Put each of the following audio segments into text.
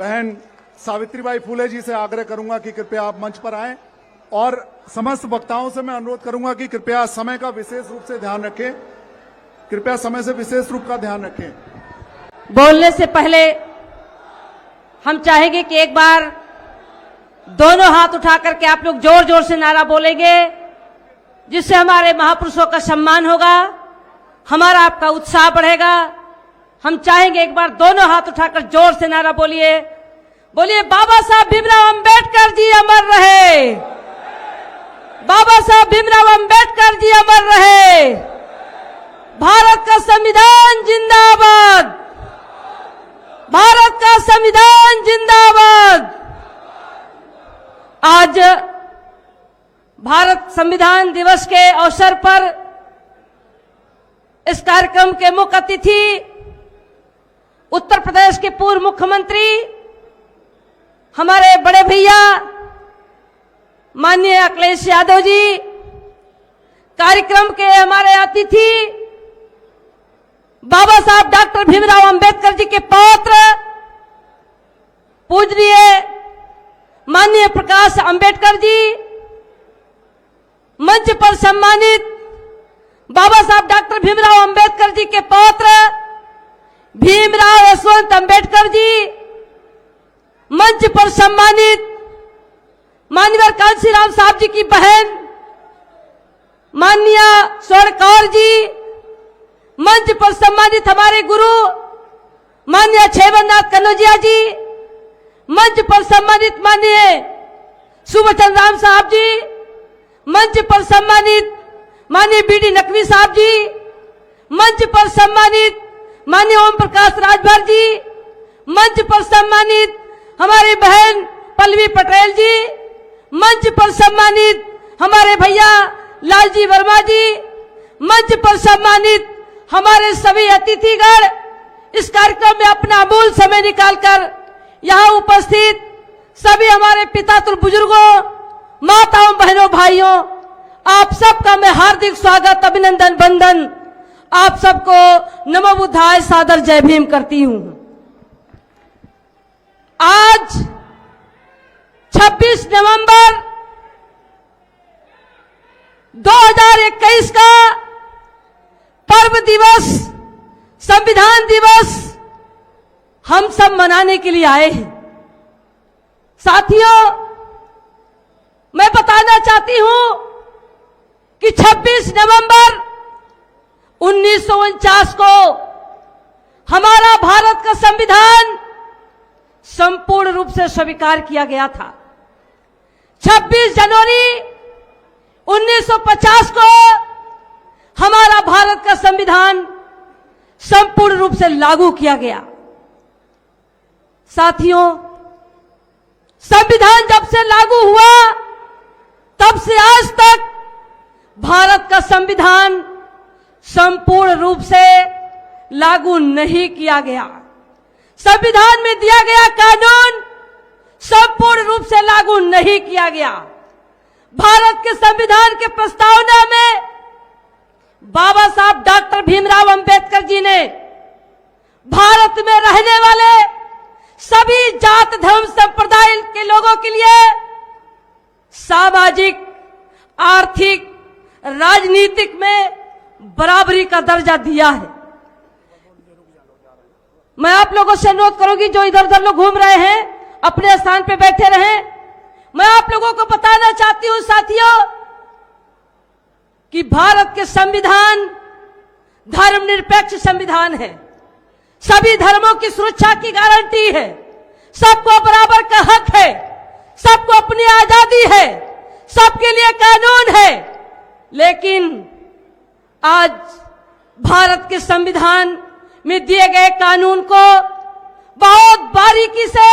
बहन सावित्रीबाई फूले जी से आग्रह करूंगा कि कृपया आप मंच पर आएं और समस्त वक्ताओं से मैं अनुरोध करूंगा कि कृपया समय का विशेष रूप से ध्यान रखें। कृपया समय से विशेष रूप का ध्यान रखें। बोलने से पहले हम चाहेंगे कि एक बार दोनों हाथ उठा करके आप लोग जोर जोर से नारा बोलेंगे, जिससे हमारे महापुरुषों का सम्मान होगा, हमारा आपका उत्साह बढ़ेगा। हम चाहेंगे एक बार दोनों हाथ उठाकर जोर से नारा बोलिए, बोलिए बाबा साहब भीमराव अंबेडकर जी अमर रहे, बाबा साहब भीमराव अंबेडकर जी अमर रहे, भारत का संविधान जिंदाबाद, भारत का संविधान जिंदाबाद। आज भारत संविधान दिवस के अवसर पर इस कार्यक्रम के मुख्य अतिथि उत्तर प्रदेश के पूर्व मुख्यमंत्री हमारे बड़े भैया माननीय अखिलेश यादव जी, कार्यक्रम के हमारे अतिथि बाबा साहब डॉक्टर भीमराव अंबेडकर जी के पौत्र पूजनीय माननीय प्रकाश अंबेडकर जी, मंच पर सम्मानित बाबा साहब डॉक्टर भीमराव अंबेडकर जी के पौत्र भीमराव यशवंत अंबेडकर जी, मंच पर सम्मानित माननीय कांशीराम साहब जी की बहन माननीय स्वर्ण कौर जी, मंच पर सम्मानित हमारे गुरु माननीय छेवननाथ कन्नौजिया जी, मंच पर सम्मानित माननीय सुबचंद राम साहब जी, मंच पर सम्मानित माननीय बीडी नकवी साहब जी, मंच पर सम्मानित माननीय ओम प्रकाश राजभर जी, मंच पर सम्मानित हमारी बहन पल्लवी पटेल जी, मंच पर सम्मानित हमारे भैया लालजी वर्मा जी, मंच पर सम्मानित हमारे सभी अतिथिगण, इस कार्यक्रम में अपना अमूल्य समय निकालकर यहाँ उपस्थित सभी हमारे पितातुल बुजुर्गों, माताओं, बहनों, भाइयों, आप सबका मैं हार्दिक स्वागत, अभिनंदन, वंदन, आप सबको नमो बुद्धाय सादर जय भीम करती हूं। आज 26 नवंबर 2021 का पर्व दिवस, संविधान दिवस हम सब मनाने के लिए आए हैं। साथियों, मैं बताना चाहती हूं कि 26 नवंबर 1949 को हमारा भारत का संविधान संपूर्ण रूप से स्वीकार किया गया था। 26 जनवरी 1950 को हमारा भारत का संविधान संपूर्ण रूप से लागू किया गया। साथियों, संविधान जब से लागू हुआ तब से आज तक भारत का संविधान संपूर्ण रूप से लागू नहीं किया गया। संविधान में दिया गया कानून संपूर्ण रूप से लागू नहीं किया गया। भारत के संविधान के प्रस्तावना में बाबा साहब डॉक्टर भीमराव अंबेडकर जी ने भारत में रहने वाले सभी जात धर्म संप्रदाय के लोगों के लिए सामाजिक, आर्थिक, राजनीतिक में बराबरी का दर्जा दिया है। मैं आप लोगों से अनुरोध करूंगी, जो इधर उधर लोग घूम रहे हैं अपने स्थान पे बैठे रहें। मैं आप लोगों को बताना चाहती हूं साथियों कि भारत के संविधान धर्मनिरपेक्ष संविधान है। सभी धर्मों की सुरक्षा की गारंटी है। सबको बराबर का हक है, सबको अपनी आजादी है, सबके लिए कानून है। लेकिन आज भारत के संविधान में दिए गए कानून को बहुत बारीकी से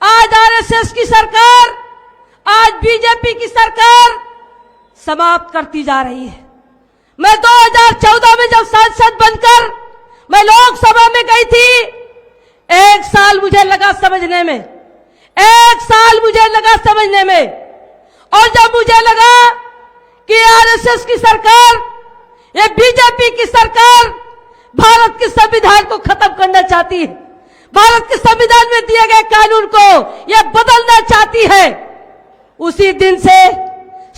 आज आरएसएस की सरकार, आज बीजेपी की सरकार समाप्त करती जा रही है। मैं 2014 में जब सांसद बनकर मैं लोकसभा में गई थी, 1 साल मुझे लगा समझने में, 1 साल मुझे लगा समझने में। और जब मुझे लगा कि आरएसएस की सरकार, ये बीजेपी की सरकार भारत के संविधान को खत्म करना चाहती है, भारत के संविधान में दिए गए कानून को यह बदलना चाहती है, उसी दिन से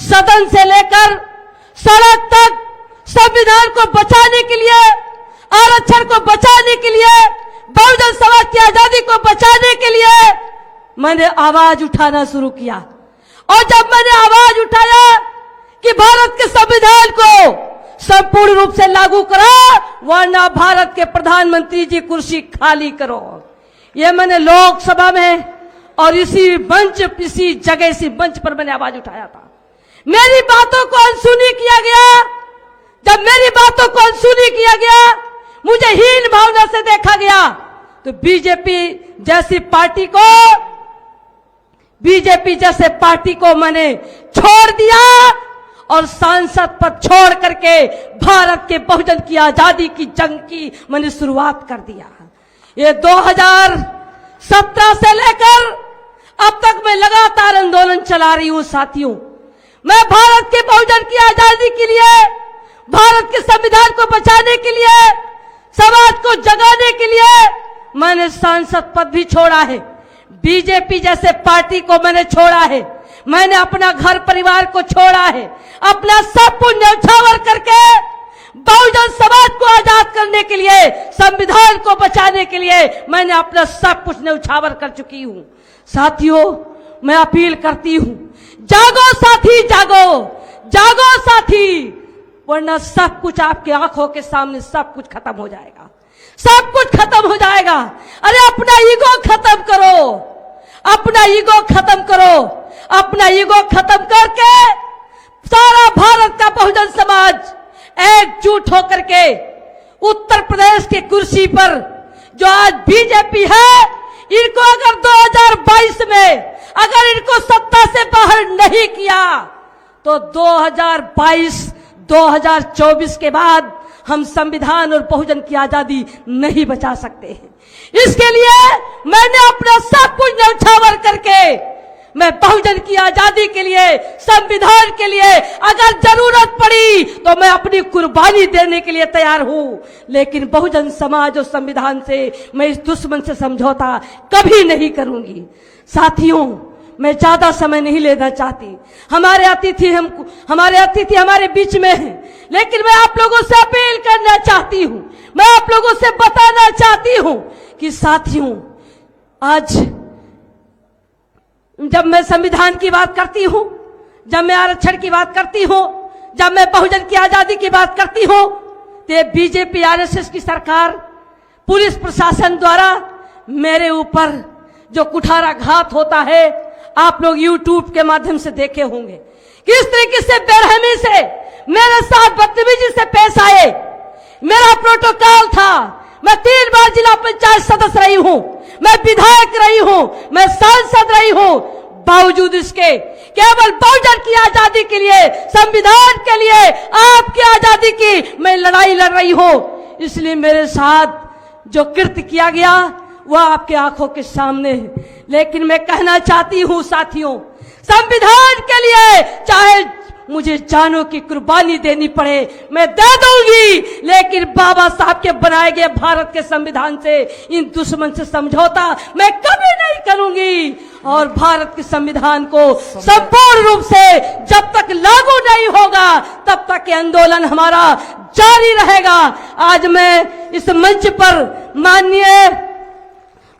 सदन से लेकर सड़क तक संविधान को बचाने के लिए, आरक्षण को बचाने के लिए, बहुजन समाज की आजादी को बचाने के लिए मैंने आवाज उठाना शुरू किया। और जब मैंने आवाज उठाया कि भारत के संविधान को संपूर्ण रूप से लागू करो, वरना भारत के प्रधानमंत्री जी कुर्सी खाली करो, ये मैंने लोकसभा में और इसी जगह इसी मंच पर मैंने आवाज उठाया था। मेरी बातों को अनसुनी किया गया। जब मेरी बातों को अनसुनी किया गया, मुझे हीन भावना से देखा गया, तो बीजेपी जैसे पार्टी को मैंने छोड़ दिया और सांसद पद छोड़ करके भारत के बहुजन की आजादी की जंग की मैंने शुरुआत कर दिया। ये 2017 से लेकर अब तक मैं लगातार आंदोलन चला रही हूं साथियों। मैं भारत के बहुजन की आजादी के लिए, भारत के संविधान को बचाने के लिए, समाज को जगाने के लिए मैंने सांसद पद भी छोड़ा है। बीजेपी जैसे पार्टी को मैंने छोड़ा है, मैंने अपना घर परिवार को छोड़ा है, अपना सब कुछ न्यौछावर करके बहुजन समाज को आजाद करने के लिए, संविधान को बचाने के लिए मैंने अपना सब कुछ न्यौछावर कर चुकी हूं। साथियों, मैं अपील करती हूं, जागो साथी, जागो, जागो साथी, वरना सब कुछ आपके आंखों के सामने सब कुछ खत्म हो जाएगा, सब कुछ खत्म हो जाएगा। अरे अपना ईगो खत्म करो, अपना ईगो खत्म करो, अपना ईगो खत्म करके सारा भारत का बहुजन समाज एकजुट होकर के उत्तर प्रदेश की कुर्सी पर जो आज बीजेपी है, इनको अगर 2022 में अगर इनको सत्ता से बाहर नहीं किया तो 2024 के बाद हम संविधान और बहुजन की आजादी नहीं बचा सकते हैं। इसके लिए मैंने अपना सब कुछ न्यौछावर करके मैं बहुजन की आजादी के लिए, संविधान के लिए अगर जरूरत पड़ी तो मैं अपनी कुर्बानी देने के लिए तैयार हूं, लेकिन बहुजन समाज और संविधान से मैं इस दुश्मन से समझौता कभी नहीं करूंगी। साथियों, मैं ज्यादा समय नहीं लेना चाहती, हमारे अतिथि हमारे बीच में हैं, लेकिन मैं आप लोगों से अपील करना चाहती हूं, मैं आप लोगों से बताना चाहती हूं कि साथियों, आज जब मैं संविधान की बात करती हूं, जब मैं आरक्षण की बात करती हूं, जब मैं बहुजन की आजादी की बात करती हूं, तो बीजेपी आरएसएस की सरकार, पुलिस प्रशासन द्वारा मेरे ऊपर जो कुठाराघात होता है, आप लोग YouTube के माध्यम से देखे होंगे किस तरीके से बेरहमी से मेरे साथ बदतमीजी से पेश आए। मेरा प्रोटोकॉल था, मैं 3 बार जिला पंचायत सदस्य रही हूं, मैं विधायक रही हूं, मैं सांसद रही हूं, बावजूद इसके केवल बहुजन की आजादी के लिए, संविधान के लिए, आपकी आजादी की मैं लड़ाई लड़ रही हूं। इसलिए मेरे साथ जो कृत्य किया गया वह आपके आंखों के सामने है। लेकिन मैं कहना चाहती हूं साथियों, संविधान के लिए चाहे मुझे जानों की कुर्बानी देनी पड़े मैं दे दूंगी, लेकिन बाबा साहब के बनाए गए भारत के संविधान से, इन दुश्मन से समझौता मैं कभी नहीं करूंगी। और भारत के संविधान को संपूर्ण रूप से जब तक लागू नहीं होगा तब तक ये आंदोलन हमारा जारी रहेगा। आज मैं इस मंच पर माननीय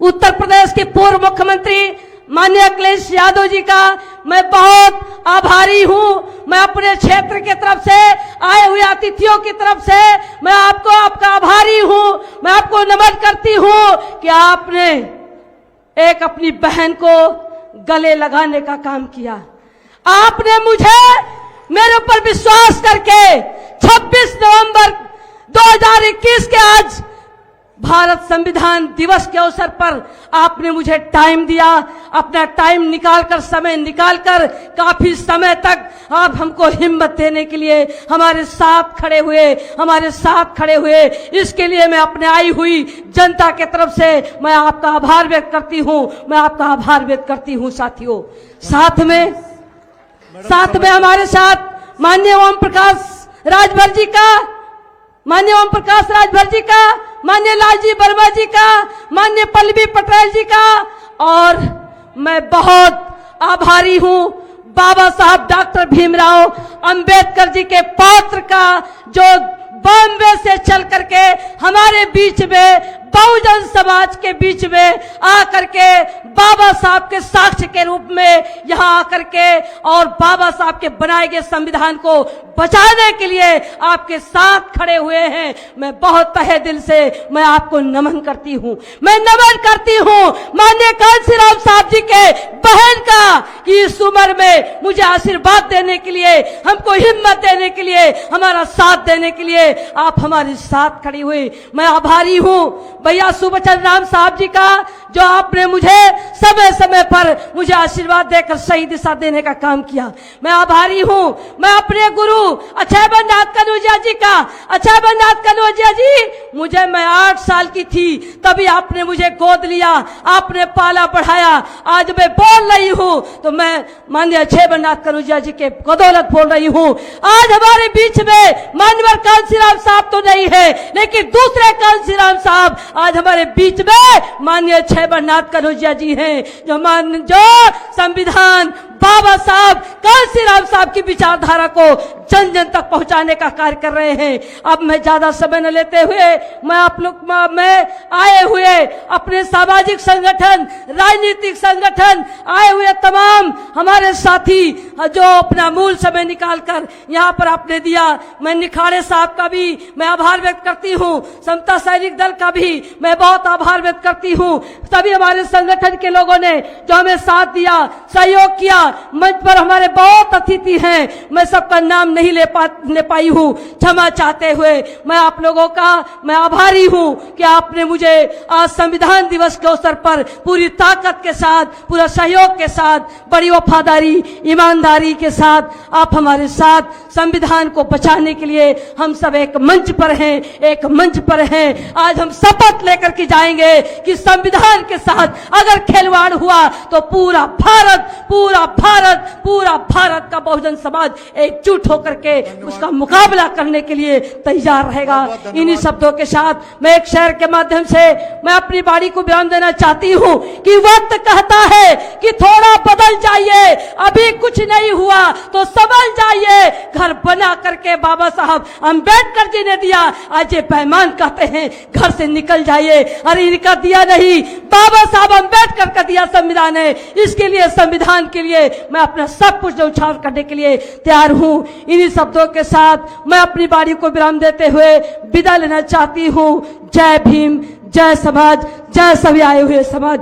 उत्तर प्रदेश के पूर्व मुख्यमंत्री माननीय अखिलेश यादव जी का मैं बहुत आभारी हूं। मैं अपने क्षेत्र की तरफ से आए हुए अतिथियों की तरफ से मैं आपका आभारी हूं। मैं आपको नमन करती हूं कि आपने एक अपनी बहन को गले लगाने का काम किया। आपने मेरे ऊपर विश्वास करके 26 नवंबर 2021 के आज भारत संविधान दिवस के अवसर पर आपने मुझे टाइम दिया। अपना टाइम निकालकर, समय निकालकर काफी समय तक आप हमको हिम्मत देने के लिए हमारे साथ खड़े हुए, इसके लिए मैं अपने आई हुई जनता के तरफ से मैं आपका आभार व्यक्त करती हूं। साथियों, साथ में हमारे साथ माननीय ओम प्रकाश राजभर जी का माननीय ओम प्रकाश राजभर जी का, माननीय लालजी वर्मा जी का, माननीय पल्लवी पटेल जी का, और मैं बहुत आभारी हूं बाबा साहब डॉक्टर भीमराव अंबेडकर जी के पौत्र का, जो बॉम्बे से चल करके हमारे बीच में, बहुजन समाज के बीच में आकर के बाबा साहब के साक्ष्य के रूप में यहाँ आकर के और बाबा साहब के बनाए गए संविधान को बचाने के लिए आपके साथ खड़े हुए हैं। मैं बहुत तहे दिल से मैं आपको नमन करती हूँ। मैं नमन करती हूँ माननीय कांशीराम साहब जी के बहन का, कि इस उम्र में मुझे आशीर्वाद देने के लिए, हमको हिम्मत देने के लिए, हमारा साथ देने के लिए आप हमारे साथ खड़ी हुई। मैं आभारी हूँ भैया सुबचन राम साहब जी का, जो आपने मुझे समय समय पर मुझे आशीर्वाद देकर सही दिशा देने का काम किया। मैं आभारी हूँ। मैं अपने गुरु अक्षय बंदात कनौजिया जी का, अक्षय बंदात कनौजिया जी, मुझे मैं 8 साल की थी तभी आपने मुझे गोद लिया, आपने पाला बढ़ाया। आज मैं बोल रही हूँ तो मैं माननीय अक्षय बंदात कनौजिया जी के बदौलत बोल रही हूँ। आज हमारे बीच में माननीय कांशीराम साहब तो नहीं है, लेकिन दूसरे कांशीराम साहब आज हमारे बीच में माननीय अक्षय बंदात कनौजिया जी हैं, जो संविधान बाबा साहब कांशीराम साहब की विचारधारा को जन जन तक पहुंचाने का कार्य कर रहे हैं। अब मैं ज्यादा समय न लेते हुए मैं आए हुए अपने सामाजिक संगठन, राजनीतिक संगठन, आए हुए तमाम हमारे साथी जो अपना मूल समय निकालकर यहाँ पर आपने दिया, मैं निखाड़े साहब का भी मैं आभार व्यक्त करती हूँ, समता सैनिक दल का भी मैं बहुत आभार व्यक्त करती हूँ। सभी हमारे संगठन के लोगों ने जो हमें साथ दिया, सहयोग किया। मंच पर हमारे बहुत अतिथि हैं, मैं सबका नाम नहीं ले पाई हूँ, क्षमा चाहते हुए मैं आप लोगों का मैं आभारी हूँ कि आपने मुझे आज संविधान दिवस के अवसर पर पूरी ताकत के साथ, पूरा सहयोग के साथ, बड़ी वफादारी, ईमानदारी के साथ आप हमारे साथ संविधान को बचाने के लिए हम सब एक मंच पर हैं, एक मंच पर हैं। आज हम शपथ लेकर के जाएंगे कि संविधान के साथ अगर खिलवाड़ हुआ तो पूरा भारत का बहुजन समाज एकजुट होकर के उसका मुकाबला करने के लिए तैयार रहेगा। इन्हीं शब्दों के साथ मैं एक शेर के माध्यम से मैं अपनी बाड़ी को विराम देना चाहती हूँ कि वक्त कहता है कि थोड़ा बदल जाइए, अभी कुछ नहीं हुआ तो समझ जाइए, घर बना करके बाबा साहब अंबेडकर जी ने दिया, आज ये पैमान कहते हैं घर से निकल जाइए। अरे इनका दिया नहीं, बाबा साहब अंबेडकर का दिया संविधान है। इसके लिए, संविधान के लिए मैं अपना सब कुछ न्यौछावर करने के लिए तैयार हूँ। इन्हीं शब्दों के साथ मैं अपनी बारी को विराम देते हुए विदा लेना चाहती हूँ। जय भीम, जय समाज, जय सभी आए हुए समाज।